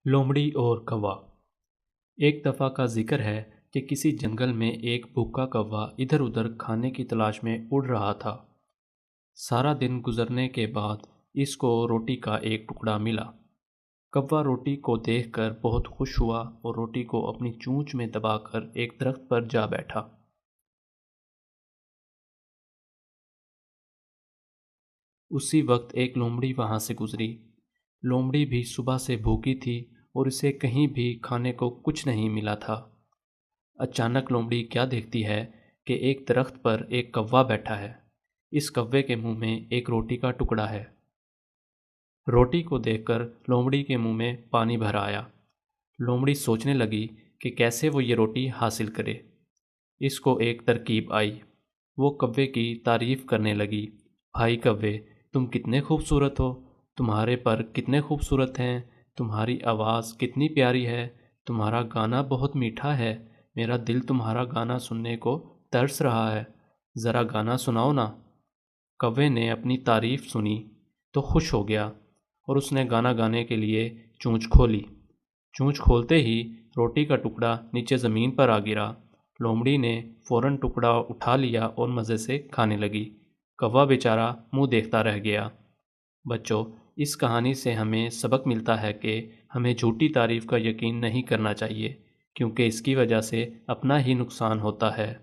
لومڑی اور کوا۔ ایک دفعہ کا ذکر ہے کہ کسی جنگل میں ایک بھوکا کوا ادھر ادھر کھانے کی تلاش میں اڑ رہا تھا۔ سارا دن گزرنے کے بعد اس کو روٹی کا ایک ٹکڑا ملا۔ کوا روٹی کو دیکھ کر بہت خوش ہوا اور روٹی کو اپنی چونچ میں دبا کر ایک درخت پر جا بیٹھا۔ اسی وقت ایک لومڑی وہاں سے گزری۔ لومڑی بھی صبح سے بھوکی تھی اور اسے کہیں بھی کھانے کو کچھ نہیں ملا تھا۔ اچانک لومڑی کیا دیکھتی ہے کہ ایک درخت پر ایک کوا بیٹھا ہے۔ اس کوے کے منہ میں ایک روٹی کا ٹکڑا ہے۔ روٹی کو دیکھ کر لومڑی کے منہ میں پانی بھر آیا۔ لومڑی سوچنے لگی کہ کیسے وہ یہ روٹی حاصل کرے۔ اس کو ایک ترکیب آئی۔ وہ کوے کی تعریف کرنے لگی، بھائی کوے، تم کتنے خوبصورت ہو، تمہارے پر کتنے خوبصورت ہیں، تمہاری آواز کتنی پیاری ہے، تمہارا گانا بہت میٹھا ہے، میرا دل تمہارا گانا سننے کو ترس رہا ہے، ذرا گانا سناؤ نا۔ کوے نے اپنی تعریف سنی تو خوش ہو گیا اور اس نے گانا گانے کے لیے چونچ کھولی۔ چونچ کھولتے ہی روٹی کا ٹکڑا نیچے زمین پر آ گرا۔ لومڑی نے فوراً ٹکڑا اٹھا لیا اور مزے سے کھانے لگی۔ کوا بیچارہ منہ دیکھتا رہ گیا۔ بچوں، اس کہانی سے ہمیں سبق ملتا ہے کہ ہمیں جھوٹی تعریف کا یقین نہیں کرنا چاہیے، کیونکہ اس کی وجہ سے اپنا ہی نقصان ہوتا ہے۔